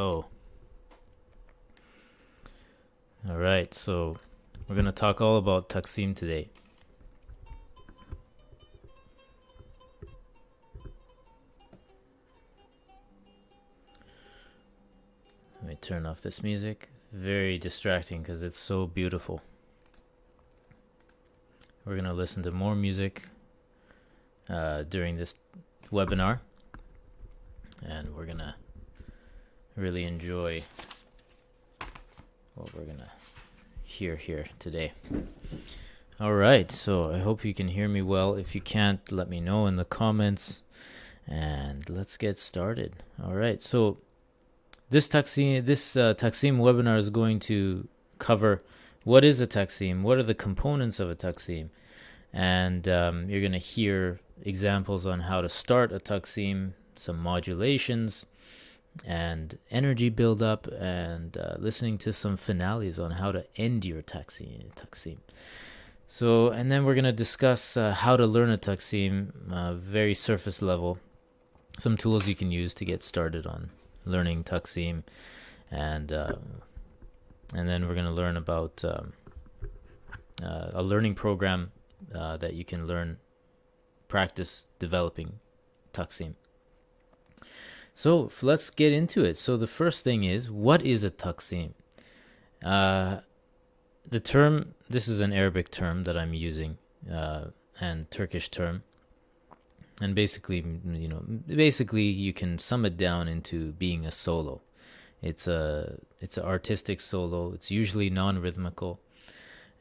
go. All right, so we're going to talk all about Taqsim today. Let me turn off this music. Very distracting because it's so beautiful. We're going to listen to more music during this webinar, and we're going to really enjoy what we're going to hear here today. All right, so I hope you can hear me well. If you can't, let me know in the comments, and let's get started. All right, so this Taqsim webinar is going to cover what is a Taqsim, what are the components of a Taqsim, and you're going to hear examples on how to start a Taqsim, some modulations, and energy buildup, and listening to some finales on how to end your Taqsim. So, and then we're going to discuss how to learn a Taqsim, very surface level, some tools you can use to get started on learning Taqsim, and then we're going to learn about a learning program that you can practice developing Taqsim. So let's get into it. So the first thing is, what is a Taqsim? The term, this is an Arabic term that I'm using, and Turkish term. And basically you can sum it down into being a solo. It's an artistic solo. It's usually non-rhythmical.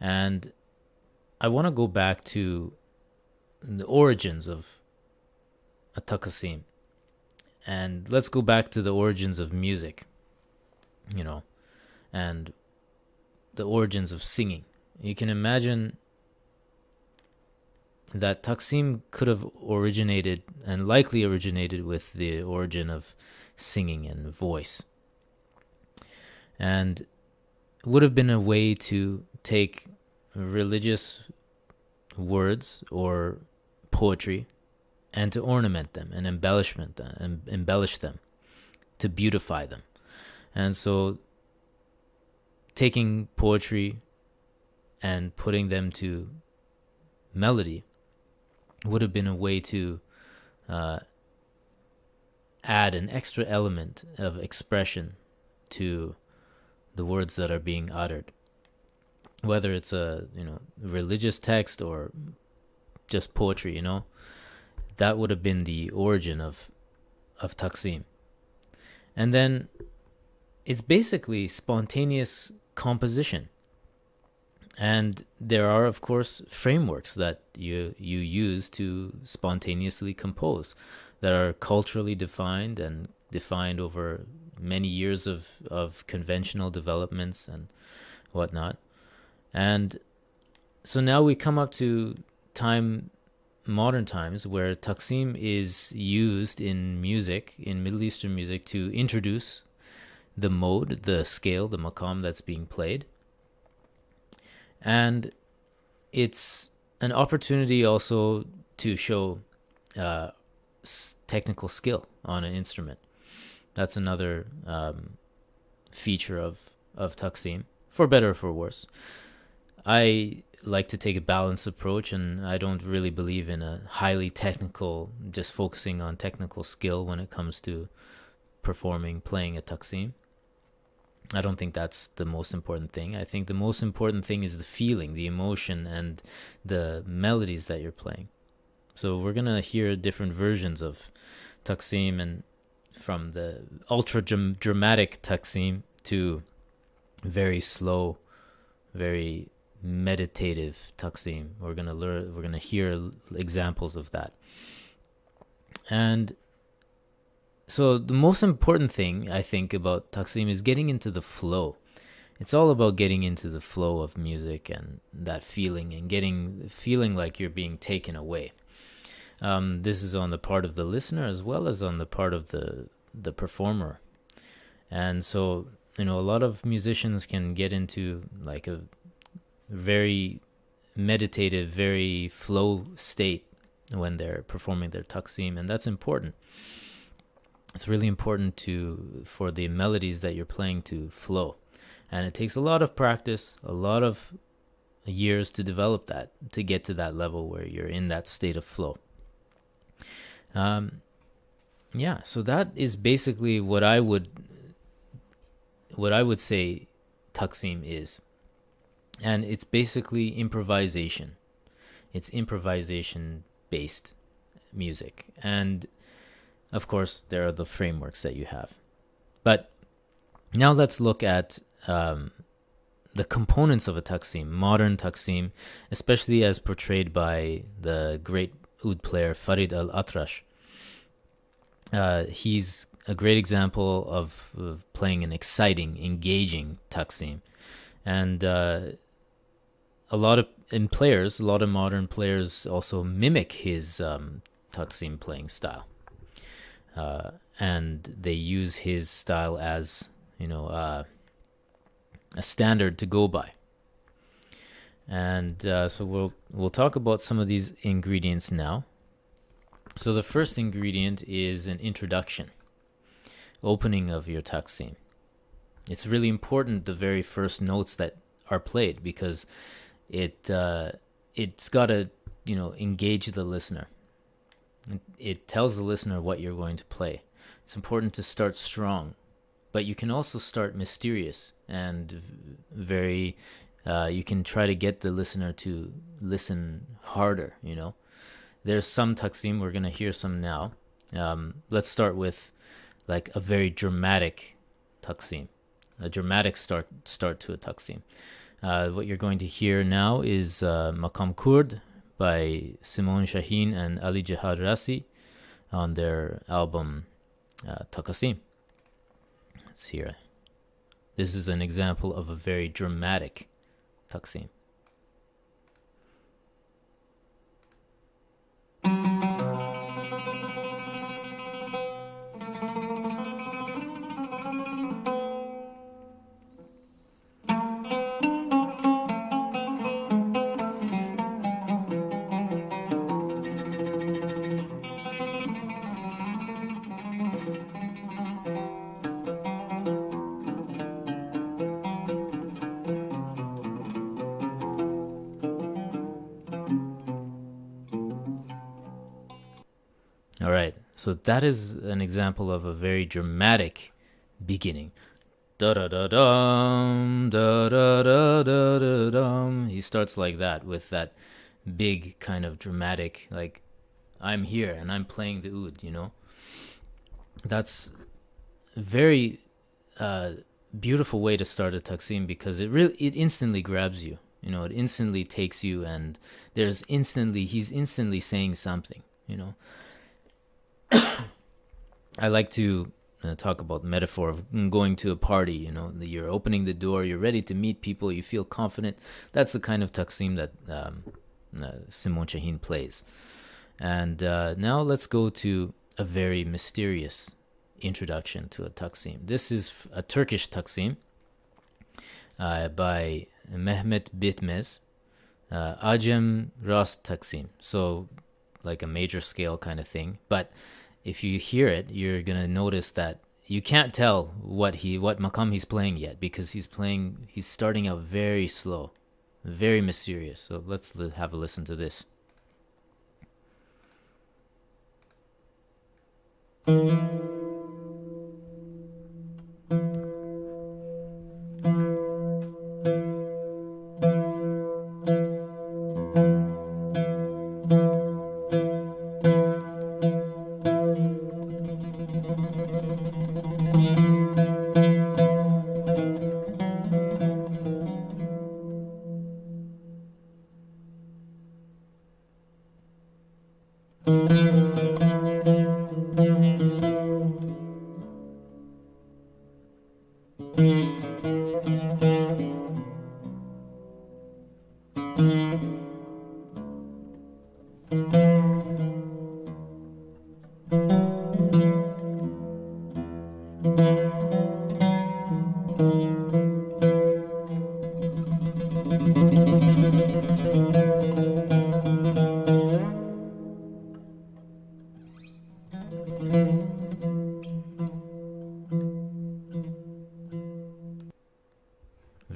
And I want to go back to the origins of a Taqsim. And let's go back to the origins of music, and the origins of singing. You can imagine that Taqsim could have originated, and likely originated, with the origin of singing and voice. And would have been a way to take religious words or poetry and to ornament them and embellish them, to beautify them. And so taking poetry and putting them to melody would have been a way to add an extra element of expression to the words that are being uttered, whether it's a religious text or just poetry. That would have been the origin of Taqsim. And then it's basically spontaneous composition. And there are, of course, frameworks that you use to spontaneously compose that are culturally defined and defined over many years of conventional developments and whatnot. And so now we come up to modern times, where Taqsim is used in music, in Middle Eastern music, to introduce the mode, the scale, the maqam that's being played. And it's an opportunity also to show technical skill on an instrument. That's another feature of Taqsim, for better or for worse. I like to take a balanced approach, and I don't really believe in a highly technical, just focusing on technical skill when it comes to playing a Taqsim. I don't think that's the most important thing. I think the most important thing is the feeling, the emotion, and the melodies that you're playing. So we're going to hear different versions of Taqsim, and from the ultra dramatic Taqsim to very slow, very meditative Taqsim. We're going to hear examples of that. And so the most important thing, I think, about Taqsim is getting into the flow. It's all about getting into the flow of music and that feeling, and feeling like you're being taken away. This is on the part of the listener as well as on the part of the performer. And so, a lot of musicians can get into like a very meditative, very flow state when they're performing their Taqsim, and that's important. It's really important for the melodies that you're playing to flow. And it takes a lot of practice, a lot of years to develop that, to get to that level where you're in that state of flow. Yeah, so that is basically what I would say taksim is. And it's basically improvisation. It's improvisation based music. And of course, there are the frameworks that you have. But now let's look at the components of a taksim, modern taksim, especially as portrayed by the great oud player Farid al-Atrash. He's a great example of playing an exciting, engaging taksim. And a lot of modern players also mimic his taksim playing style. And they use his style as, a standard to go by. And so we'll talk about some of these ingredients now. So the first ingredient is an introduction, opening of your taksim. It's really important, the very first notes that are played, because it's got to engage the listener. It tells the listener what you're going to play. It's important to start strong, but you can also start mysterious and very. You can try to get the listener to listen harder. There's some taksim, we're gonna hear some now. Let's start with like a very dramatic taksim, a dramatic start to a taksim. What you're going to hear now is Maqam Kurd by Simon Shaheen and Ali Jihad Rasi on their album Taqsim. Let's hear it. This is an example of a very dramatic taksim. All right, so that is an example of a very dramatic beginning. Da da da dum, da da da da da dum. He starts like that, with that big kind of dramatic, like, I'm here and I'm playing the oud. That's a very beautiful way to start a taksim, because it instantly grabs you. It instantly takes you, and he's instantly saying something. I like to talk about the metaphor of going to a party. You're opening the door, you're ready to meet people, you feel confident. That's the kind of taksim that Simon Shaheen plays. And now let's go to a very mysterious introduction to a taksim. This is a Turkish taksim by Mehmet Bitmez, Acem Rast taksim. So like a major scale kind of thing. But if you hear it, you're going to notice that you can't tell what maqam he's playing yet, because he's starting out very slow, very mysterious. So let's have a listen to this.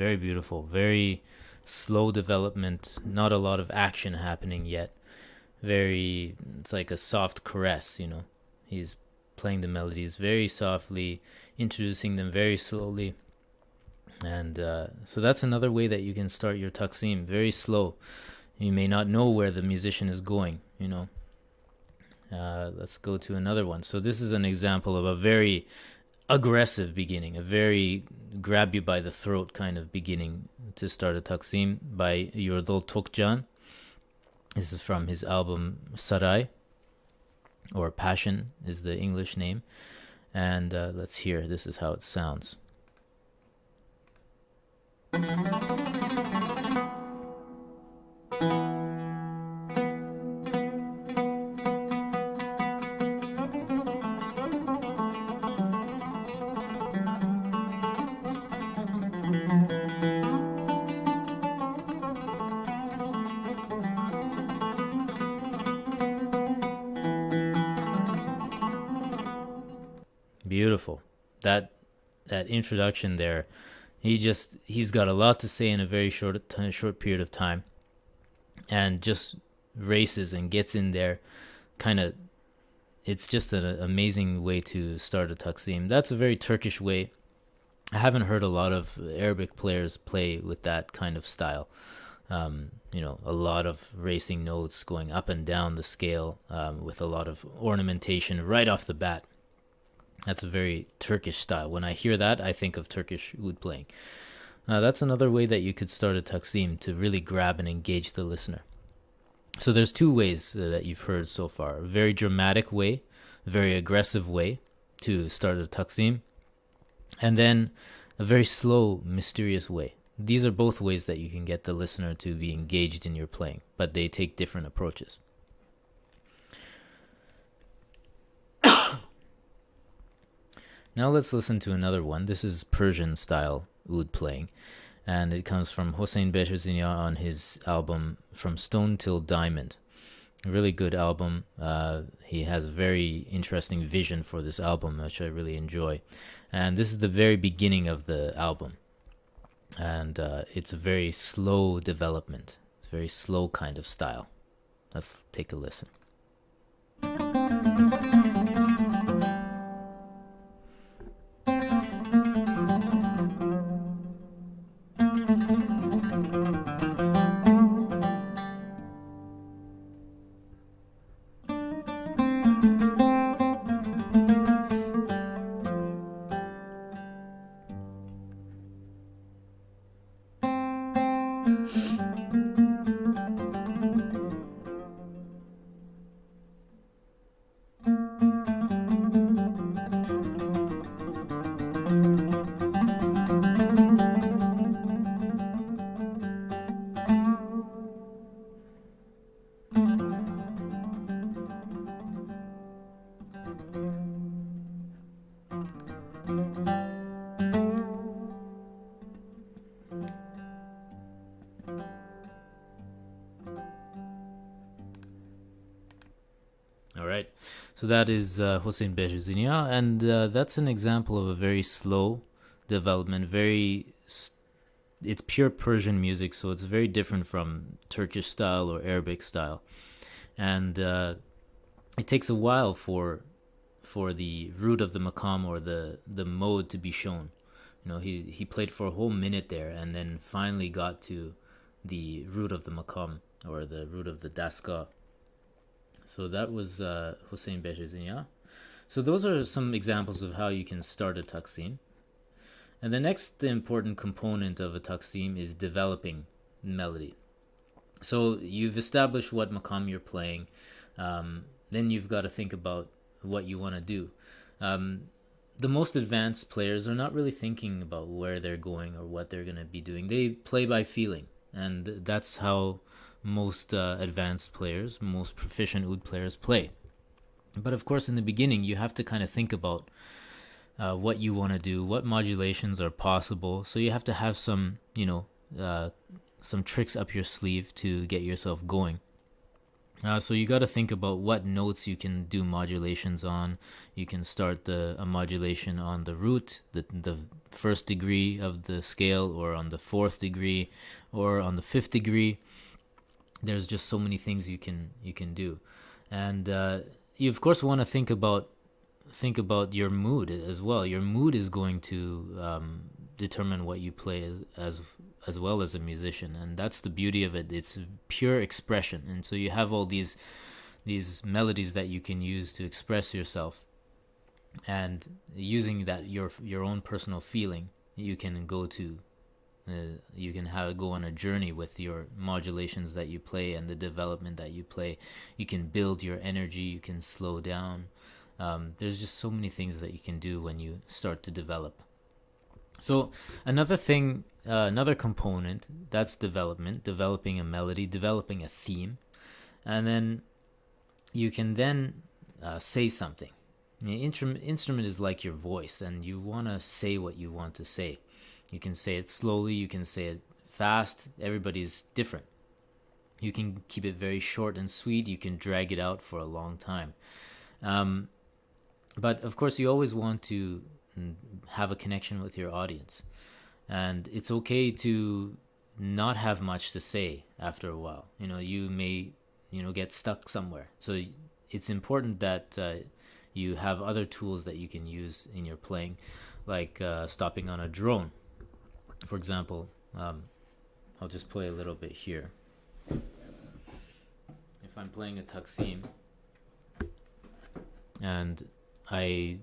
Very beautiful. Very slow development. Not a lot of action happening yet. It's like a soft caress, He's playing the melodies very softly, introducing them very slowly. And so that's another way that you can start your taksim, very slow. You may not know where the musician is going. Let's go to another one. So this is an example of a very aggressive beginning, a very grab you by the throat kind of beginning to start a taksim by Yurdal Tokcan. This is from his album Saray, or Passion is the English name. And let's hear. This is how it sounds. Beautiful. That introduction there, he's got a lot to say in a very short period of time, and just races and gets in there. It's just an amazing way to start a taksim. That's a very Turkish way. I haven't heard a lot of Arabic players play with that kind of style. A lot of racing notes going up and down the scale, with a lot of ornamentation right off the bat. That's a very Turkish style. When I hear that, I think of Turkish oud playing. That's another way that you could start a taksim to really grab and engage the listener. So there's two ways that you've heard so far. A very dramatic way, a very aggressive way to start a taksim, and then a very slow, mysterious way. These are both ways that you can get the listener to be engaged in your playing, but they take different approaches. Now let's listen to another one. This is Persian style oud playing, and it comes from Hossein Behrzhinia on his album From Stone Till Diamond. A really good album. He has a very interesting vision for this album, which I really enjoy. And this is the very beginning of the album. And it's a very slow development. It's a very slow kind of style. Let's take a listen. So that is Hossein Behrzhinia, and that's an example of a very slow development. It's pure Persian music, so it's very different from Turkish style or Arabic style, and it takes a while for the root of the maqam or the mode to be shown. He played for a whole minute there, and then finally got to the root of the maqam or the root of the daska. So that was Hossein Behrzhinia. So those are some examples of how you can start a taksim. And the next important component of a taksim is developing melody. So you've established what maqam you're playing. Then you've got to think about what you want to do. The most advanced players are not really thinking about where they're going or what they're going to be doing. They play by feeling. And that's how most advanced players, most proficient oud players play. But of course, in the beginning, you have to kind of think about what you want to do, what modulations are possible. So you have to have some tricks up your sleeve to get yourself going. So you got to think about what notes you can do modulations on. You can start a modulation on the root, the first degree of the scale, or on the fourth degree, or on the fifth degree. There's just so many things you can do, and you of course want to think about your mood as well. Your mood is going to determine what you play as well as a musician, and that's the beauty of it. It's pure expression, and so you have all these melodies that you can use to express yourself, and using that your own personal feeling, you can go to you can go on a journey with your modulations that you play and the development that you play. You can build your energy, you can slow down. There's just so many things that you can do when you start to develop. So another thing, another component, that's developing a melody, developing a theme, and then you can then say something. The instrument is like your voice, and you want to say what you want to say. You can say it slowly, you can say it fast. Everybody's different. You can keep it very short and sweet. You can drag it out for a long time. But of course, you always want to have a connection with your audience. And it's okay to not have much to say after a while. You may, get stuck somewhere. So it's important that you have other tools that you can use in your playing, like stopping on a drone. For example, I'll just play a little bit here. If I'm playing a taksim and I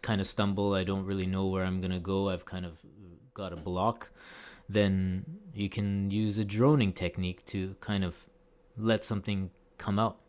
kind of stumble, I don't really know where I'm going to go, I've kind of got a block, then you can use a droning technique to kind of let something come out.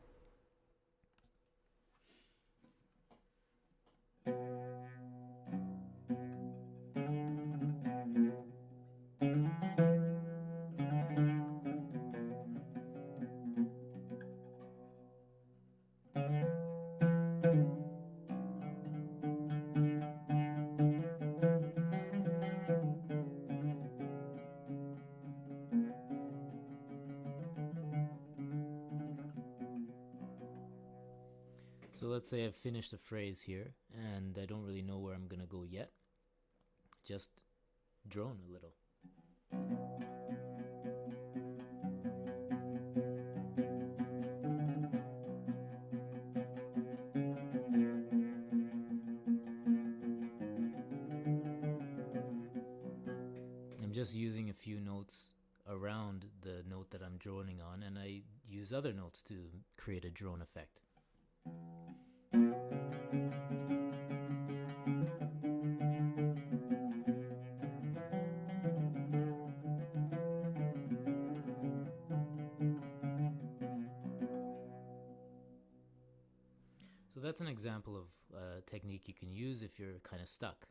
So let's say I've finished a phrase here and I don't really know where I'm going to go yet. Just drone a little. I'm just using a few notes around the note that I'm droning on, and I use other notes to create a drone effect. So that's an example of a technique you can use if you're kind of stuck.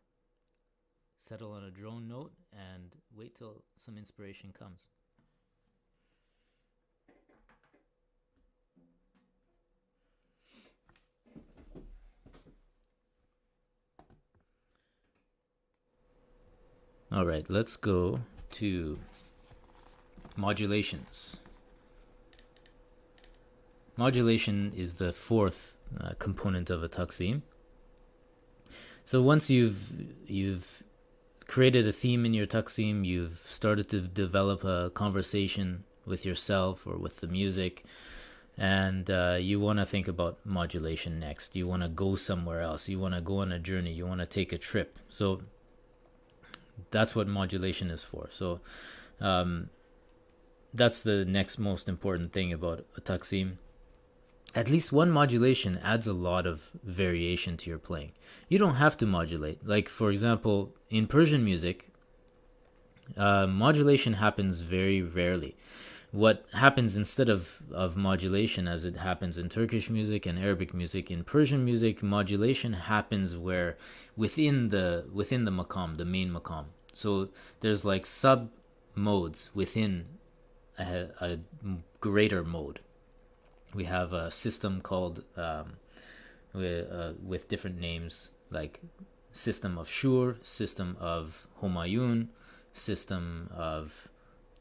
Settle on a drone note and wait till some inspiration comes. All right, let's go to modulations. Modulation is the fourth component of a taksim. So once you've created a theme in your taksim, you've started to develop a conversation with yourself or with the music, and you want to think about modulation next. You want to go somewhere else. You want to go on a journey. You want to take a trip. So that's what modulation is for. So that's the next most important thing about a taksim. At least one modulation adds a lot of variation to your playing. You don't have to modulate. Like, for example, in Persian music, modulation happens very rarely. What happens instead of modulation, as it happens in Turkish music and Arabic music, in Persian music, modulation happens where within the maqam, the main maqam. So there's like sub modes within a greater mode. We have a system called with different names, like system of Shur, system of Homayun, system of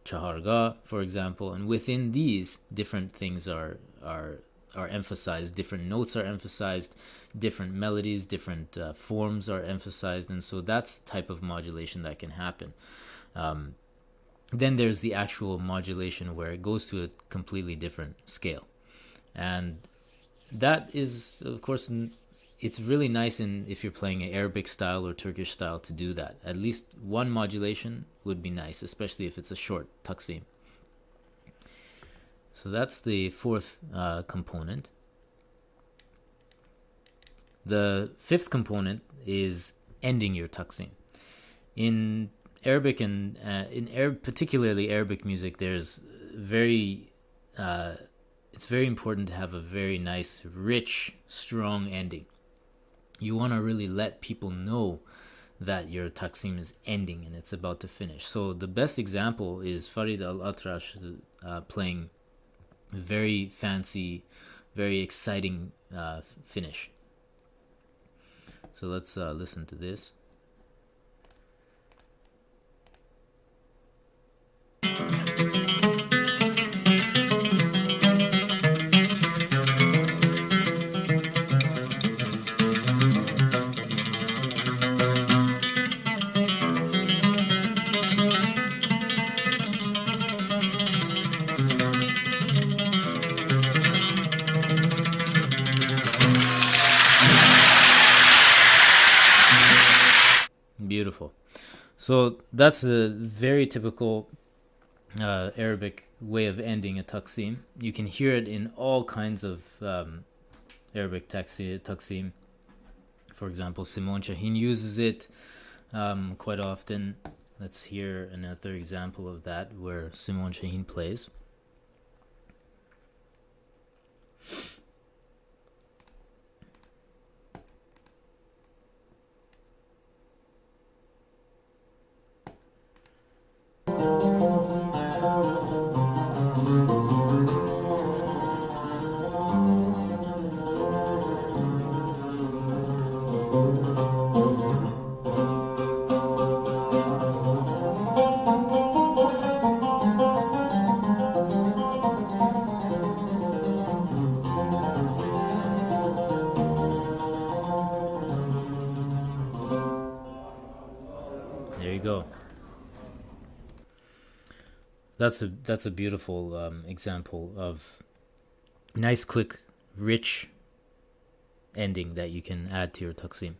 Chaharga, for example. And within these, different things are are emphasized, different notes are emphasized, different melodies, different forms are emphasized, and so that's type of modulation that can happen. Then there's the actual modulation where it goes to a completely different scale, and that is, of course, it's really nice if you're playing an Arabic style or Turkish style to do that. At least one modulation would be nice, especially if it's a short taksim. So that's the fourth component. The fifth component is ending your taksim. In Arabic and particularly Arabic music, there's it's very important to have a very nice, rich, strong ending. You want to really let people know that your taksim is ending and it's about to finish. So the best example is Farid al-Atrash playing very fancy, very exciting finish. So let's listen to this. Beautiful. So that's a very typical Arabic way of ending a taksim. You can hear it in all kinds of Arabic taksim. For example, Simon Shaheen uses it quite often. Let's hear another example of that where Simon Shaheen plays. There you go. That's a beautiful example of nice, quick, rich ending that you can add to your taksim.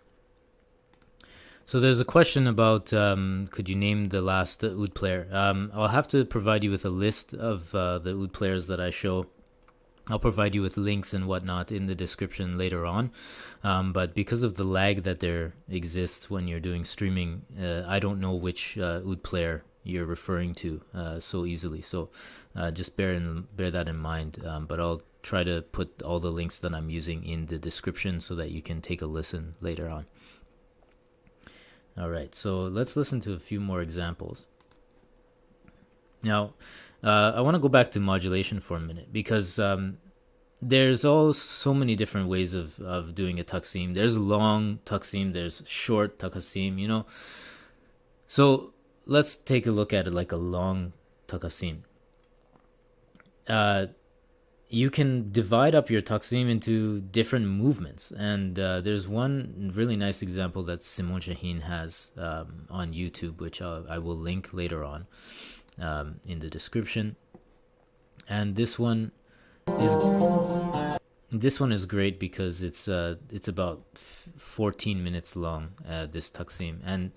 So there's a question about could you name the last oud player? I'll have to provide you with a list of the oud players that I show. I'll provide you with links and whatnot in the description later on. But because of the lag that there exists when you're doing streaming, I don't know which oud player you're referring to so easily. So just bear that in mind. But I'll try to put all the links that I'm using in the description so that you can take a listen later on. All right, so let's listen to a few more examples. Now, I want to go back to modulation for a minute because there's so many different ways of doing a taksim. There's long taksim, there's short taksim, you know. So let's take a look at it like a long taksim. You can divide up your taksim into different movements, and there's one really nice example that Simon Shaheen has on YouTube, which I will link later on in the description. And this one is great because it's about 14 minutes long, this taksim,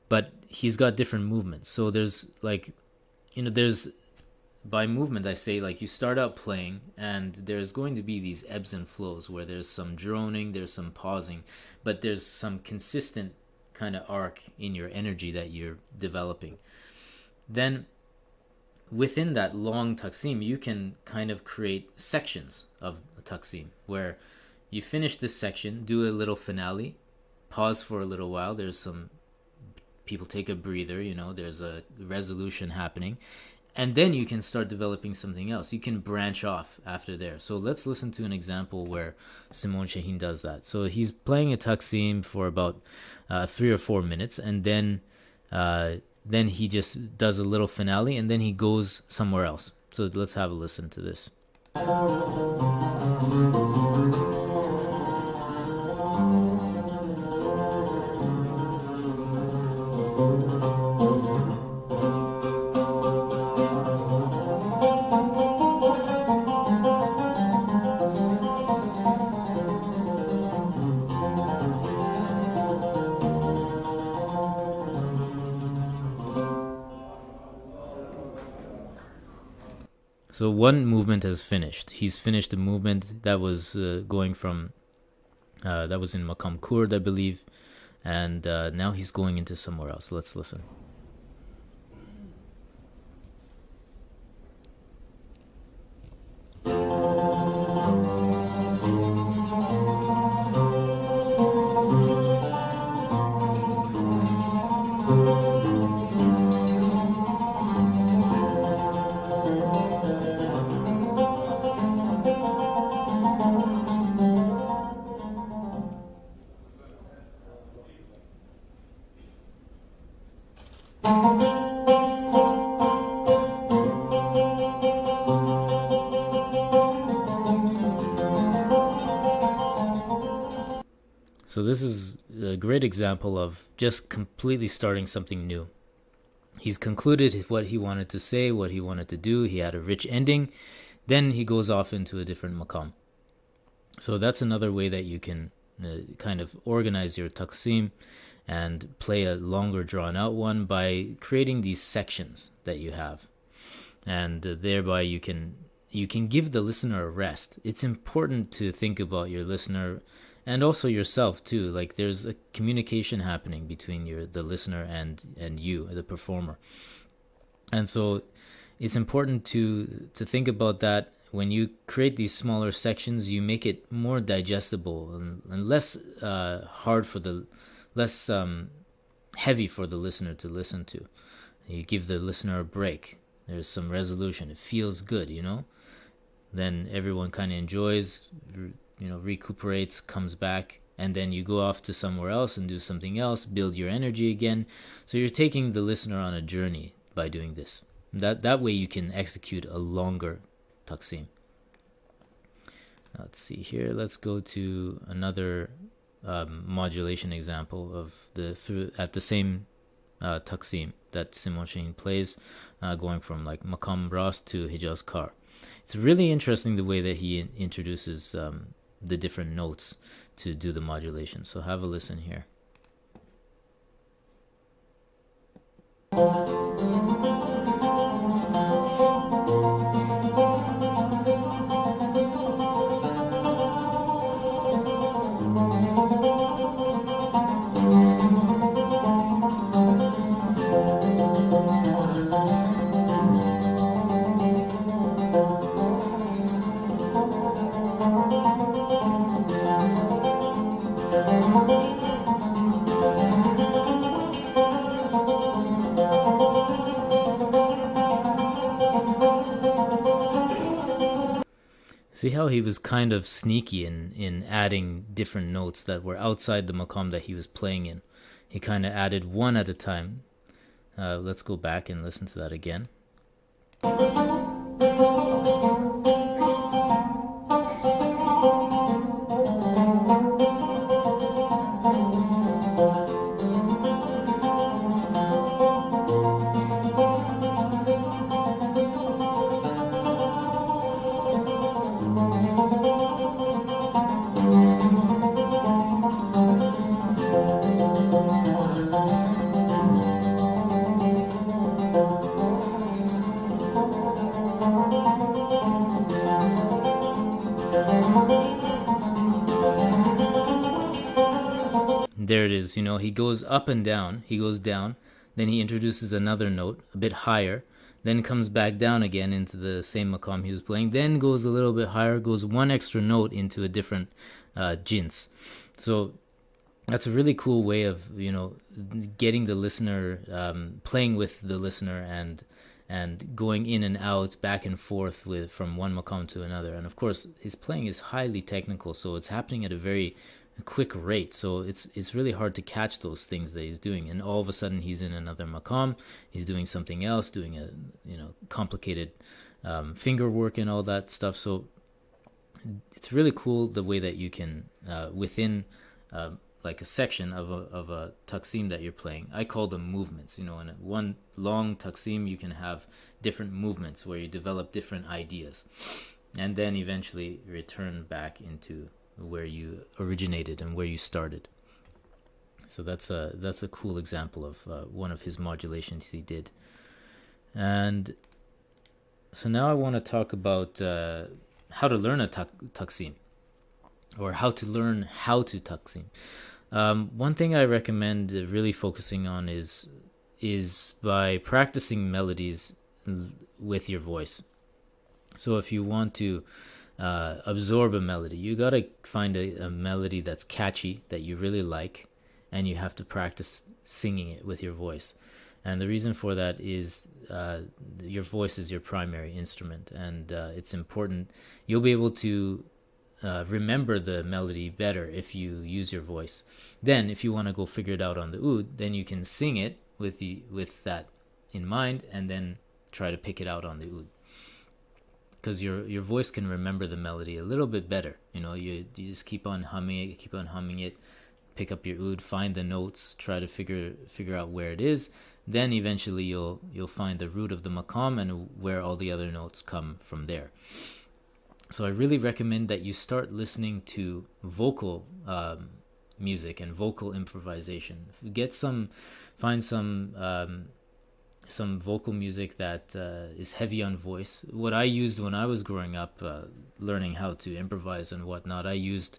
but he's got different movements. So there's there's, by movement I say, like, you start out playing and there's going to be these ebbs and flows where there's some droning, there's some pausing, but there's some consistent kind of arc in your energy that you're developing. Then within that long taksim, you can kind of create sections of the taksim where you finish this section, do a little finale, pause for a little while, there's some people take a breather, there's a resolution happening, and then you can start developing something else. You can branch off after there. So let's listen to an example where Simon Shaheen does that. So he's playing a taksim for about 3 or 4 minutes, and then he just does a little finale, and then he goes somewhere else. So let's have a listen to this. So one movement has finished. He's finished the movement that was going from that was in Maqam Kurd, I believe, and now he's going into somewhere else. Let's listen. So this is a great example of just completely starting something new. He's concluded what he wanted to say, what he wanted to do. He had a rich ending. Then he goes off into a different maqam. So that's another way that you can kind of organize your taqsim and play a longer drawn out one by creating these sections that you have. And thereby you can give the listener a rest. It's important to think about your listener and also yourself too. Like there's a communication happening between the listener and you, the performer. And so it's important to think about that. When you create these smaller sections, you make it more digestible and less hard for the less heavy for the listener to listen to. You give the listener a break. There's some resolution. It feels good, Then everyone kind of enjoys, recuperates, comes back, and then you go off to somewhere else and do something else, build your energy again. So you're taking the listener on a journey by doing this. That way you can execute a longer taksim. Let's see here. Let's go to another modulation example of at the same taksim that Simon Shaheen plays, going from like Maqam Rast to Hijaz Kar. It's really interesting the way that he introduces the different notes to do the modulation. So have a listen here. See how he was kind of sneaky in adding different notes that were outside the maqam that he was playing in. He kind of added one at a time. Let's go back and listen to that again. There it is. He goes up and down. He goes down. Then he introduces another note a bit higher. Then comes back down again into the same maqam he was playing. Then goes a little bit higher. Goes one extra note into a different jins. So that's a really cool way of getting the listener, playing with the listener and going in and out, back and forth from one maqam to another. And of course, his playing is highly technical, so it's happening at a very quick rate. So it's really hard to catch those things that he's doing. And all of a sudden, he's in another maqam. He's doing something else, doing a complicated finger work and all that stuff. So it's really cool the way that you can within like a section of a taksim that you're playing. I call them movements. In one long taksim, you can have different movements where you develop different ideas, and then eventually return back into where you originated and where you started. So that's a cool example of one of his modulations he did. And so now I want to talk about how to learn a taksim, or how to learn how to taksim. One thing I recommend really focusing on is by practicing melodies with your voice. So if you want to absorb a melody, you gotta find a melody that's catchy, that you really like, and you have to practice singing it with your voice. And the reason for that is your voice is your primary instrument, and it's important. You'll be able to remember the melody better if you use your voice. Then, if you want to go figure it out on the oud, then you can sing it with that in mind, and then try to pick it out on the oud. Because your voice can remember the melody a little bit better. You just keep on humming it, pick up your oud, find the notes, try to figure out where it is. Then eventually you'll find the root of the maqam and where all the other notes come from there. So I really recommend that you start listening to vocal music and vocal improvisation. Find some vocal music that is heavy on voice. What I used when I was growing up, learning how to improvise and whatnot, I used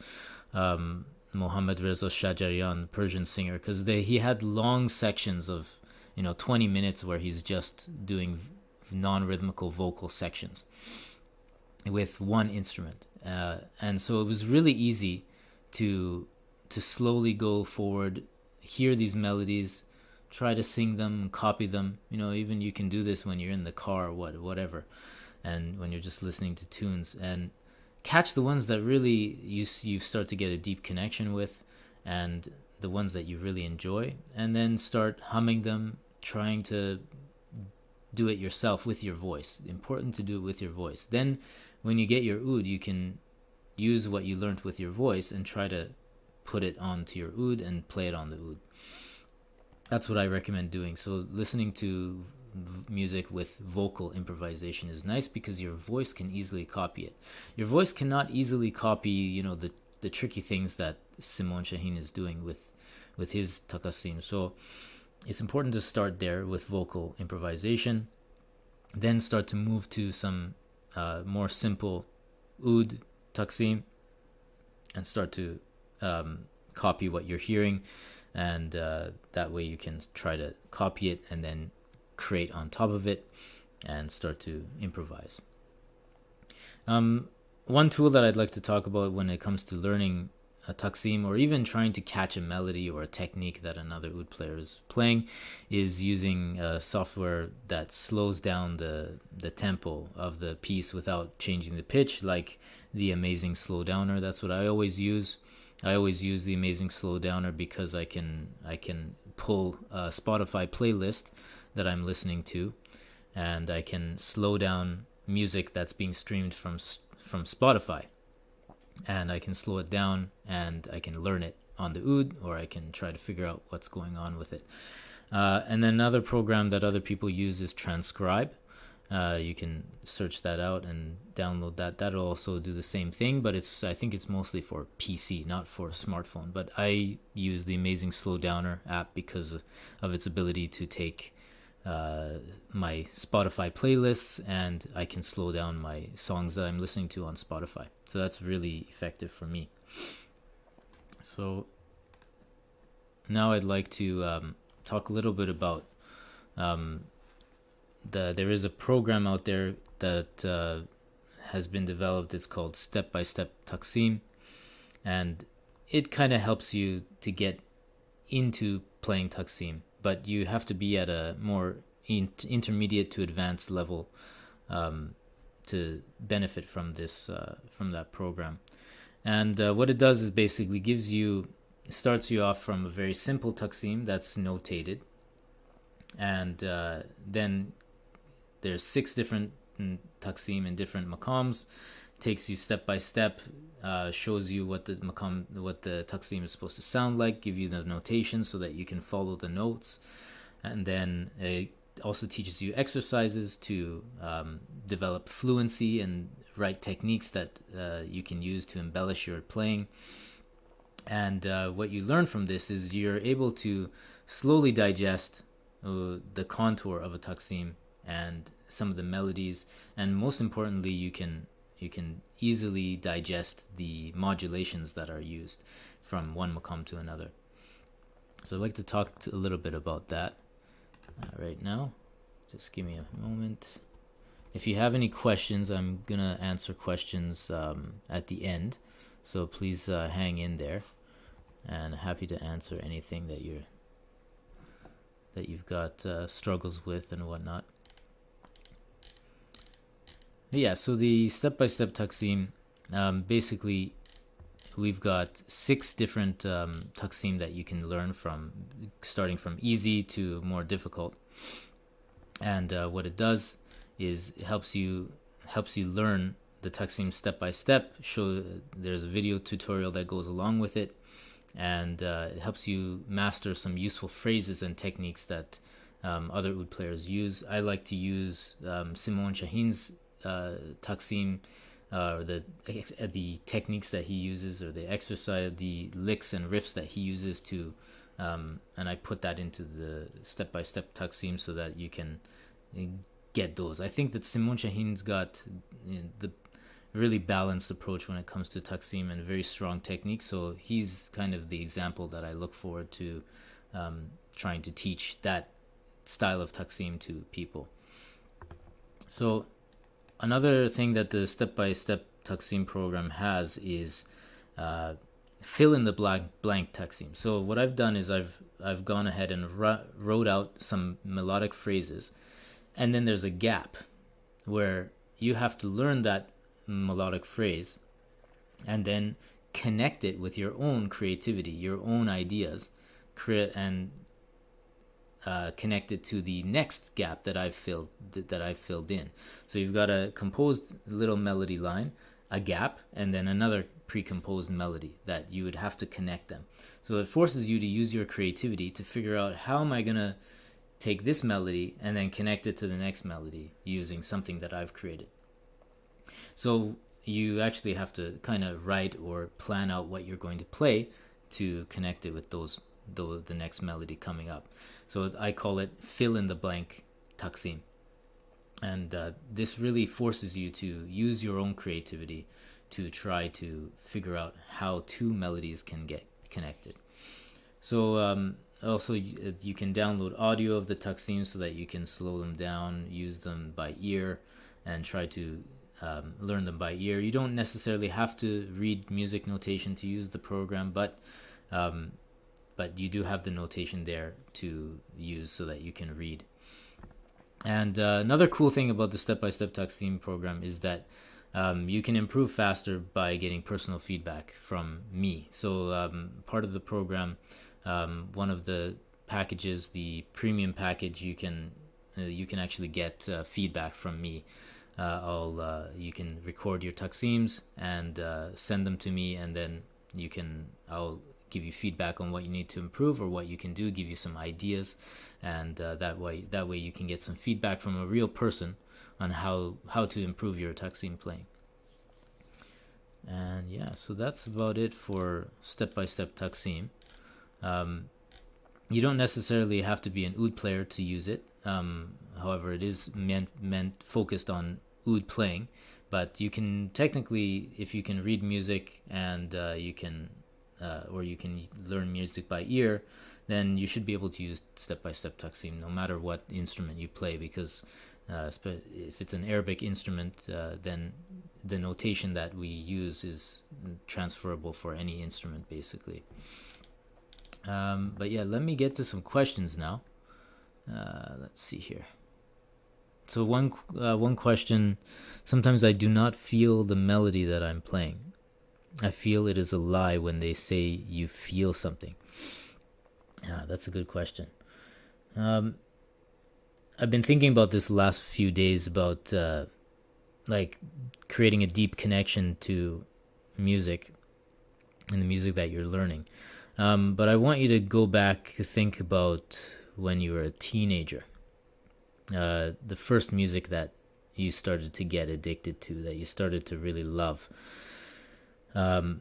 Mohammad Reza Shajarian, Persian singer, because he had long sections of 20 minutes where he's just doing non-rhythmical vocal sections with one instrument, and so it was really easy to slowly go forward, hear these melodies, try to sing them, copy them. Even you can do this when you're in the car or whatever, and when you're just listening to tunes, and catch the ones that really you start to get a deep connection with, and the ones that you really enjoy, and then start humming them, trying to do it yourself with your voice. Important to do it with your voice. Then when you get your oud, you can use what you learned with your voice and try to put it onto your oud and play it on the oud. That's what I recommend doing. So listening to music with vocal improvisation is nice because your voice can easily copy it. Your voice cannot easily copy, the tricky things that Simon Shaheen is doing with his taksim. So it's important to start there with vocal improvisation, then start to move to some more simple oud taksim, and start to copy what you're hearing, and that way you can try to copy it and then create on top of it and start to improvise. One tool that I'd like to talk about when it comes to learning a taksim, or even trying to catch a melody or a technique that another oud player is playing, is using software that slows down the tempo of the piece without changing the pitch, like the Amazing Slow Downer. That's what I always use. I always use the Amazing Slow Downer because I can pull a Spotify playlist that I'm listening to, and I can slow down music that's being streamed from Spotify, and I can slow it down and I can learn it on the oud, or I can try to figure out what's going on with it. And then another program that other people use is Transcribe. You can search that out and download that. That'll also do the same thing, but I think it's mostly for PC, not for smartphone. But I use the Amazing Slow Downer app because of its ability to take my Spotify playlists, and I can slow down my songs that I'm listening to on Spotify. So that's really effective for me. So now I'd like to talk a little bit about there is a program out there that has been developed. It's called Step by Step Taqsim, and it kind of helps you to get into playing Taqsim, but you have to be at a more intermediate to advanced level to benefit from that program. And what it does is basically starts you off from a very simple Taqsim that's notated, and then there's 6 different taksim in different maqams, takes you step by step, shows you what the taksim is supposed to sound like, give you the notation so that you can follow the notes, and then it also teaches you exercises to develop fluency and right techniques that you can use to embellish your playing. And what you learn from this is you're able to slowly digest the contour of a taksim and some of the melodies, and most importantly, you can easily digest the modulations that are used from one maqam to another. So I'd like to talk a little bit about that right now. Just give me a moment. If you have any questions, I'm gonna answer questions at the end, so please hang in there, and happy to answer anything that you've got struggles with and whatnot. Yeah, so the step-by-step taksim, basically we've got 6 different taksim that you can learn from, starting from easy to more difficult. And what it does is it helps you learn the taksim step by step. There's a video tutorial that goes along with it, and it helps you master some useful phrases and techniques that other oud players use. I like to use Simon Shaheen's taksim, or the techniques that he uses, or the exercise, the licks and riffs that he uses to, and I put that into the step-by-step taksim so that you can get those. I think that Simon Shaheen's got the really balanced approach when it comes to taksim and very strong technique. So he's kind of the example that I look forward to trying to teach that style of taksim to people. So another thing that the step-by-step taksim program has is fill in the blank taksim. So what I've done is I've gone ahead and wrote out some melodic phrases, and then there's a gap where you have to learn that melodic phrase and then connect it with your own creativity, your own ideas, and connect it to the next gap that I've filled in. So you've got a composed little melody line, a gap, and then another pre-composed melody that you would have to connect them. So it forces you to use your creativity to figure out, how am I gonna take this melody and then connect it to the next melody using something that I've created. So you actually have to kind of write or plan out what you're going to play to connect it with the next melody coming up. So I call it fill in the blank taksim. And this really forces you to use your own creativity to try to figure out how 2 melodies can get connected. So also you can download audio of the taksim so that you can slow them down, use them by ear, and try to learn them by ear. You don't necessarily have to read music notation to use the program, but you do have the notation there to use so that you can read. And another cool thing about the step-by-step taksim program is that you can improve faster by getting personal feedback from me. So part of the program, one of the packages, the premium package, you can actually get feedback from me. You can record your taksims and send them to me, and then I'll give you feedback on what you need to improve or what you can do, give you some ideas, and that way you can get some feedback from a real person on how to improve your taksim playing. And yeah, so that's about it for step-by-step taksim. You don't necessarily have to be an oud player to use it. However, it is meant focused on oud playing, but you can technically, if you can read music and you can learn music by ear, then you should be able to use step-by-step taksim no matter what instrument you play, because if it's an Arabic instrument, then the notation that we use is transferable for any instrument basically. But yeah, let me get to some questions now. Let's see here. So one question: sometimes I do not feel the melody that I'm playing. I feel it is a lie when they say you feel something. That's a good question. I've been thinking about this the last few days about like creating a deep connection to music and the music that you're learning. But I want you to go back, think about when you were a teenager, the first music that you started to get addicted to, that you started to really love. Um,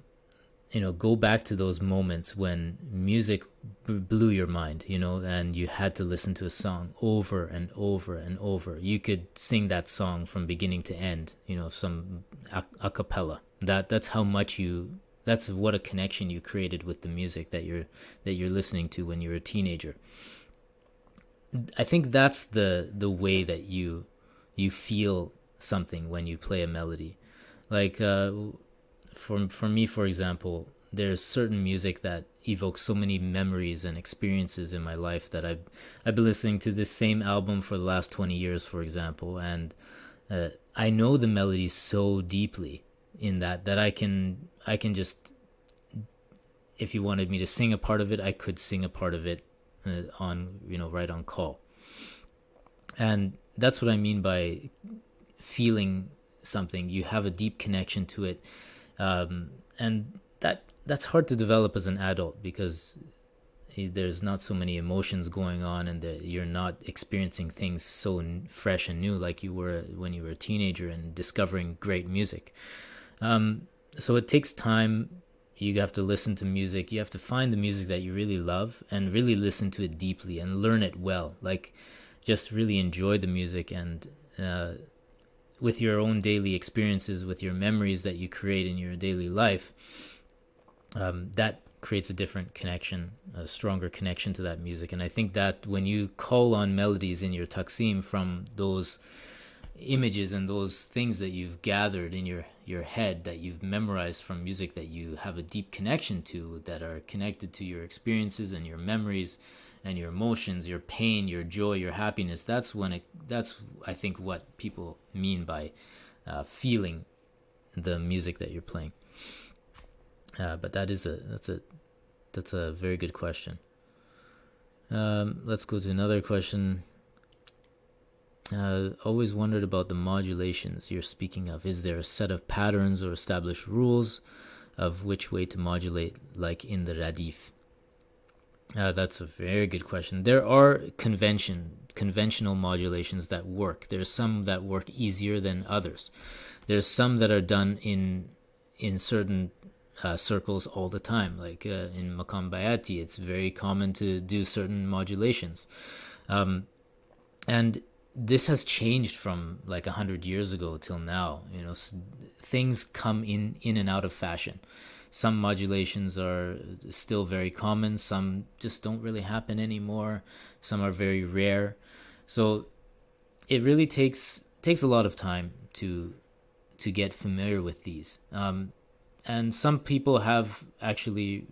go back to those moments when music blew your mind, and you had to listen to a song over and over and over. You could sing that song from beginning to end, some a cappella. That's how much that's what a connection you created with the music that you're listening to when you're a teenager. I think that's the way that you feel something when you play a melody. Like for me, for example, there's certain music that evokes so many memories and experiences in my life that I've been listening to this same album for the last 20 years, for example, and I know the melody so deeply in that I can just, if you wanted me to sing a part of it, I could sing a part of it on right on call. And that's what I mean by feeling something. You have a deep connection to it, and that's hard to develop as an adult because there's not so many emotions going on, and that you're not experiencing things so fresh and new like you were when you were a teenager and discovering great music. So it takes time. You have to listen to music. You have to find the music that you really love and really listen to it deeply and learn it well. Like, just really enjoy the music, and with your own daily experiences, with your memories that you create in your daily life, that creates a different connection, a stronger connection to that music. And I think that when you call on melodies in your taksim from those images and those things that you've gathered in your head, that you've memorized from music that you have a deep connection to, that are connected to your experiences and your memories and your emotions, your pain, your joy, your happiness, that's I think what people mean by feeling the music that you're playing. But that's a very good question. Let's go to another question. Always wondered about the modulations you're speaking of. Is there a set of patterns or established rules of which way to modulate, like in the radif? That's a very good question. There are conventional modulations that work. There's some that work easier than others. There's some that are done in certain circles all the time. Like in Maqam Bayati, it's very common to do certain modulations. And this has changed from like 100 years ago till now. Things come in and out of fashion. Some modulations are still very common. Some just don't really happen anymore. Some are very rare. So it really takes a lot of time to get familiar with these. And some people have actually,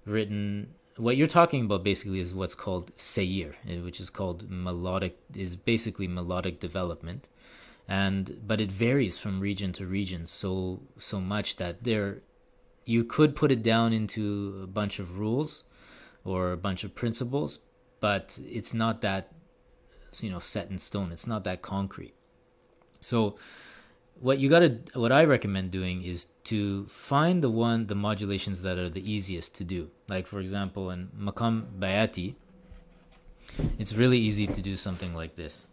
written. What you're talking about basically is what's called Seyyir, which is basically melodic development. But it varies from region to region so much that you could put it down into a bunch of rules or a bunch of principles, but it's not that set in stone. It's not that concrete. So what I recommend doing is to find the modulations that are the easiest to do. Like, for example, in Maqam Bayati, it's really easy to do something like this.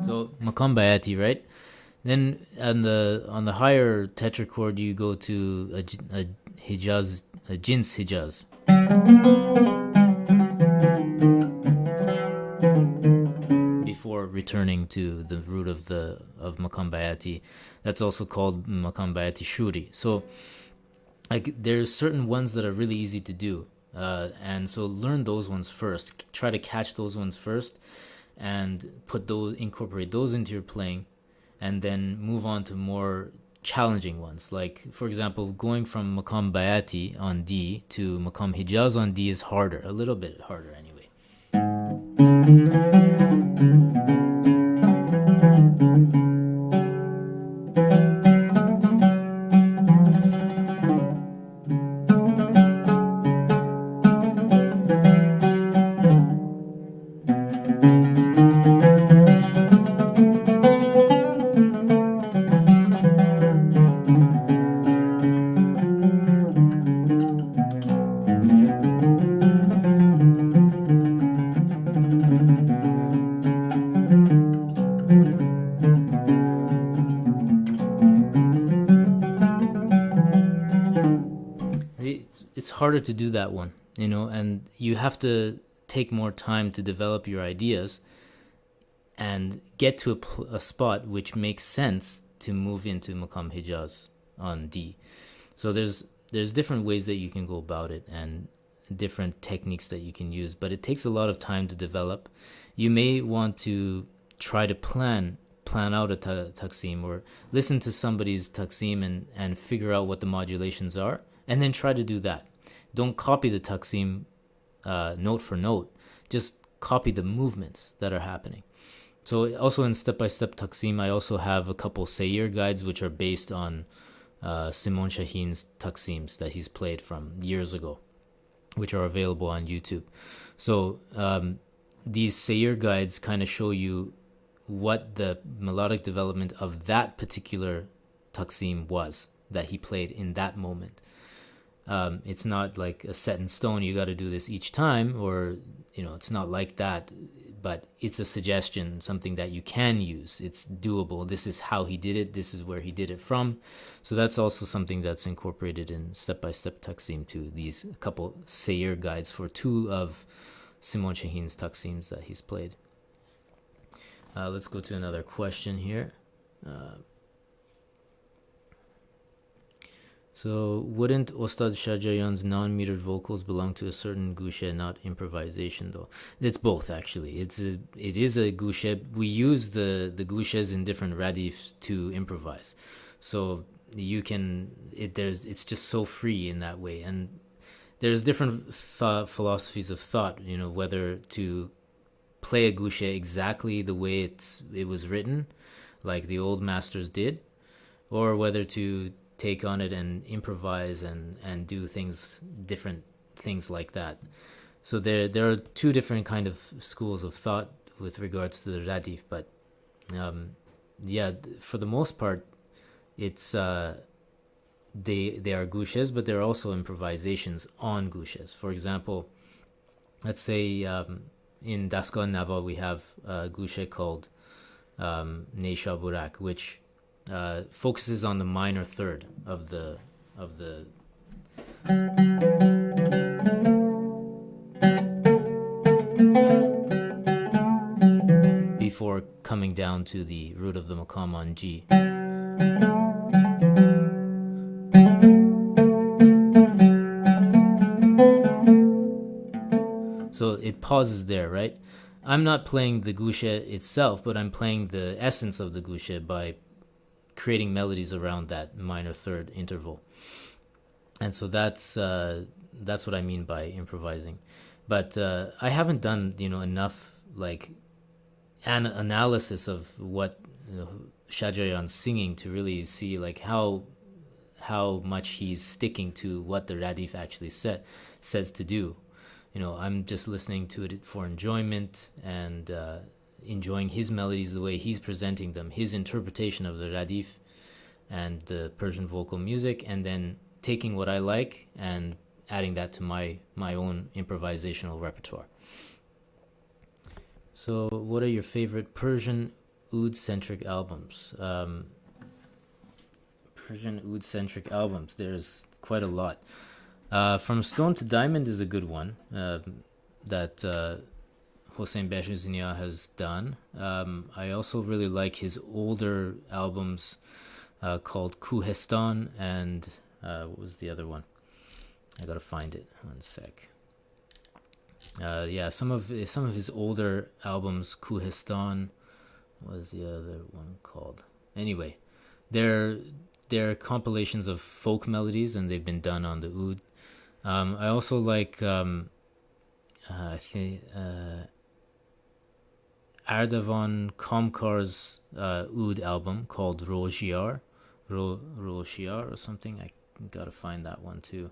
So Maqam Bayati, right? Then on the higher tetrachord, you go to a Hijaz, a Jins Hijaz. Before returning to the root of Maqam Bayati, that's also called Maqam Bayati Shuri. So, like, there's certain ones that are really easy to do, and so learn those ones first. Try to catch those ones first, and incorporate those into your playing, and then move on to more challenging ones. Like, for example, going from Maqam Bayati on D to Maqam Hijaz on D is harder, a little bit harder anyway. it's harder to do that one, and you have to take more time to develop your ideas and get to a spot which makes sense to move into Maqam Hijaz on D. So there's different ways that you can go about it and different techniques that you can use, but it takes a lot of time to develop. You may want to try to plan out a taksim, or listen to somebody's taksim and figure out what the modulations are, and then try to do that. Don't copy the taksim note for note. Just copy the movements that are happening. So also in step-by-step taksim, I also have a couple Sayyir guides which are based on Simon Shaheen's taksims that he's played from years ago, which are available on YouTube. So these Sayyir guides kind of show you what the melodic development of that particular taksim was that he played in that moment. It's not like a set in stone, you got to do this each time, or it's not like that, but it's a suggestion, something that you can use. It's doable. This is how he did it. This is where he did it from. So that's also something that's incorporated in step-by-step taksim too. These couple Sayyir guides for two of Simon Shaheen's taksims that he's played. Let's go to another question here. So wouldn't Ostad Shahjayan's non-metered vocals belong to a certain gushe, not improvisation though? It's both actually. It is a gushe. We use the gushes in different radifs to improvise. So you can it's just so free in that way, and there's different philosophies of thought. Whether to play a gushe exactly the way it was written, like the old masters did, or whether to take on it and improvise and do different things like that. So there are two different kind of schools of thought with regards to the radif, but for the most part, it's they are gushes, but they're also improvisations on gushes. For example, let's say in Daskal Nava we have a gushe called Neisha Burak, which focuses on the minor third of the before coming down to the root of the maqam on G. So it pauses there, right? I'm not playing the gushe itself, but I'm playing the essence of the gushe by creating melodies around that minor third interval. And so that's what I mean by improvising. But I haven't done enough like an analysis of what Shahjayan's singing to really see like how much he's sticking to what the radif actually says to do. I'm just listening to it for enjoyment and enjoying his melodies the way he's presenting them, his interpretation of the radif and the Persian vocal music, and then taking what I like and adding that to my own improvisational repertoire. So what are your favorite Persian oud-centric albums? Persian oud-centric albums, there's quite a lot. From Stone to Diamond is a good one that Hossein Behrouzenia has done. I also really like his older albums called Kuhestan and what was the other one? I gotta find it. One sec. Some of his older albums, Kuhestan. What was the other one called? Anyway, they're compilations of folk melodies, and they've been done on the oud. I also like I think Ardavan Kamkar's oud album called Roshiar or something. I gotta find that one too.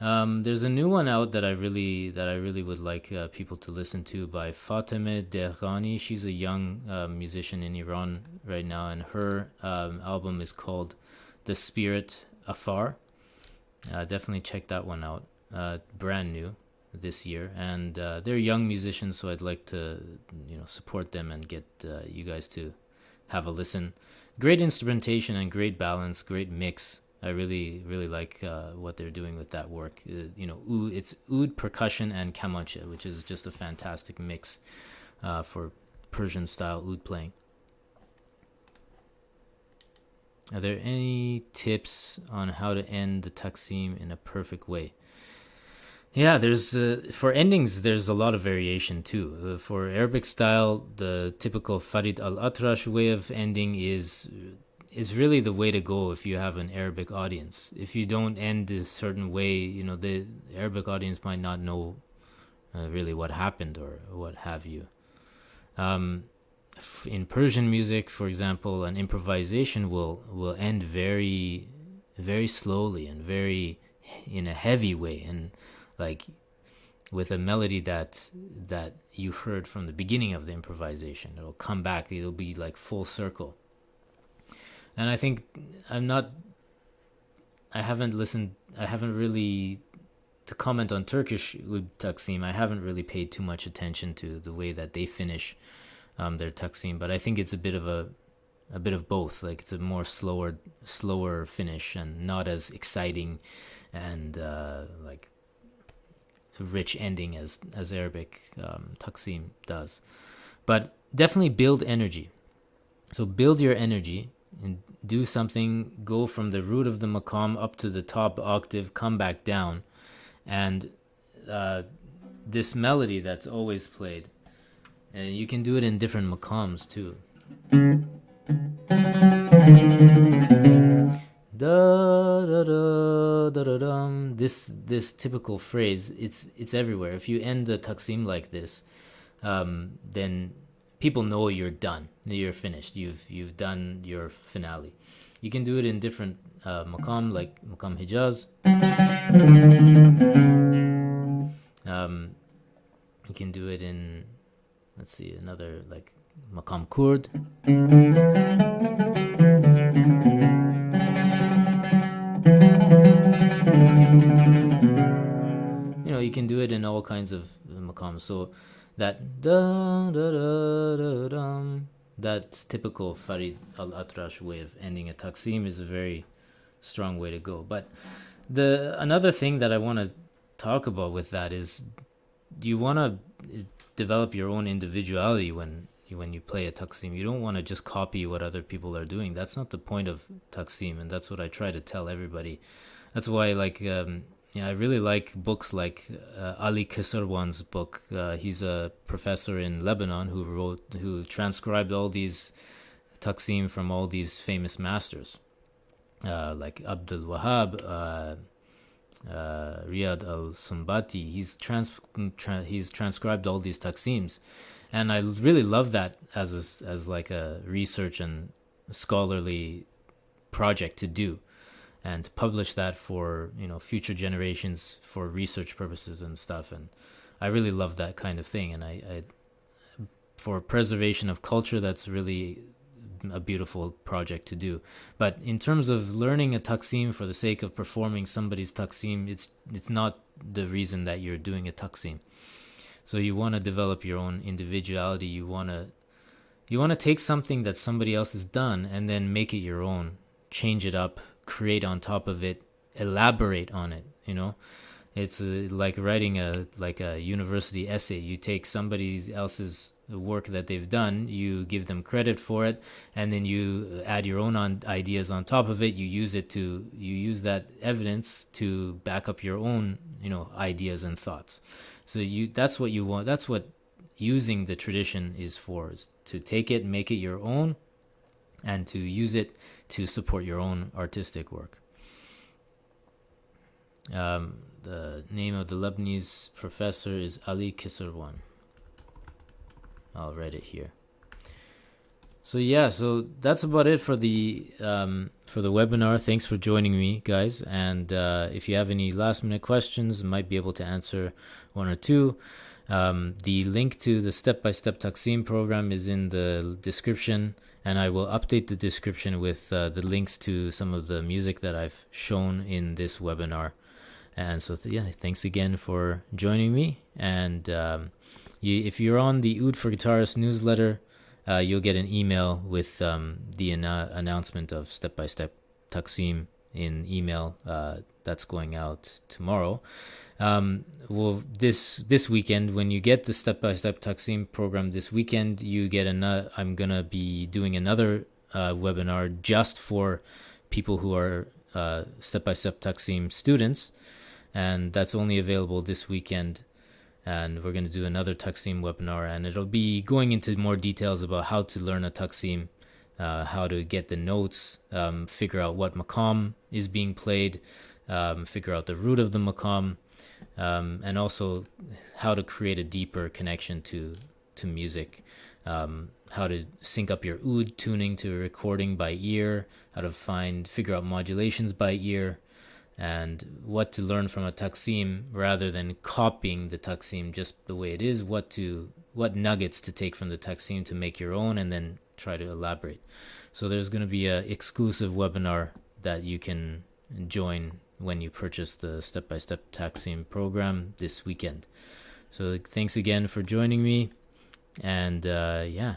There's a new one out that I really would like people to listen to by Fateme Deghani. She's a young musician in Iran right now, and her album is called The Spirit Afar. Definitely check that one out. Brand new this year, and they're young musicians, so I'd like to support them and get you guys to have a listen. Great instrumentation and great balance, great mix I really really like what they're doing with that work. It's oud percussion and kamancha, which is just a fantastic mix for Persian style oud playing. Are there any tips on how to end the taksim in a perfect way? Yeah, there's for endings. There's a lot of variation too. For Arabic style, the typical Farid al-Atrash way of ending is really the way to go if you have an Arabic audience. If you don't end a certain way, the Arabic audience might not know really what happened or what have you. In Persian music, for example, an improvisation will end very very slowly and very in a heavy way, and like with a melody that you heard from the beginning of the improvisation. It'll come back. It'll be like full circle. And I think I haven't really, to comment on Turkish taksim, I haven't really paid too much attention to the way that they finish their taksim, but I think it's a bit of both. Like it's a more slower finish and not as exciting and like rich ending as Arabic taksim does. But definitely build energy. So build your energy and do something. Go from the root of the maqam up to the top octave, come back down, and this melody that's always played. And you can do it in different maqams too. Da, da, da, da, da, dum. This typical phrase, it's everywhere. If you end the taksim like this, then people know you're done. You're finished. You've done your finale. You can do it in different maqam, like maqam Hijaz. You can do it in, let's see, another like Maqam Kurd. You can do it in all kinds of maqams. So that da da da da dum, that's typical Farid al-Atrash way of ending a taksim is a very strong way to go. But another thing that I want to talk about with that is, do you want to develop your own individuality when you play a taksim? You don't want to just copy what other people are doing. That's not the point of taksim, and that's what I try to tell everybody. That's why, I really like books like Ali Kisarwan's book. He's a professor in Lebanon who transcribed all these taksim from all these famous masters, like Abdul Wahab, Riyad al-Sumbati. He's transcribed all these taksims, and I really love that as like a research and scholarly project to do, and to publish that for future generations for research purposes and stuff. And I really love that kind of thing, and I for preservation of culture, that's really a beautiful project to do. But in terms of learning a taksim for the sake of performing somebody's taksim, it's not the reason that you're doing a taksim. So you want to develop your own individuality. You want to take something that somebody else has done and then make it your own, change it up, create on top of it, elaborate on it. It's like writing a university essay. You take somebody else's work that they've done, you give them credit for it, and then you add your own ideas on top of it. You use that evidence to back up your own ideas and thoughts. So that's what you want. That's what using the tradition is for, is to take it, make it your own, and to use it to support your own artistic work. The name of the Lebanese professor is Ali Kisarwan. I'll write it here. So that's about it for the webinar. Thanks for joining me, guys. And if you have any last minute questions, I might be able to answer one or two. The link to the step-by-step Taqsim program is in the description, and I will update the description with the links to some of the music that I've shown in this webinar. And so thanks again for joining me. And if you're on the Oud for Guitarists newsletter, you'll get an email with the announcement of step-by-step Taqsim in email that's going out tomorrow. Well, this weekend, when you get the step-by-step Taqsim program this weekend, you get another. I'm gonna be doing another webinar just for people who are step-by-step Taqsim students, and that's only available this weekend. And we're going to do another Taqsim webinar, and it'll be going into more details about how to learn a Taqsim, how to get the notes, figure out what maqam is being played, figure out the root of the maqam, and also how to create a deeper connection to music, how to sync up your oud tuning to recording by ear, how to figure out modulations by ear, and what to learn from a Taqsim rather than copying the Taqsim just the way it is, what nuggets to take from the Taqsim to make your own, and then try to elaborate. So there's going to be an exclusive webinar that you can join when you purchase the step-by-step Taqsim program this weekend. So thanks again for joining me, and yeah,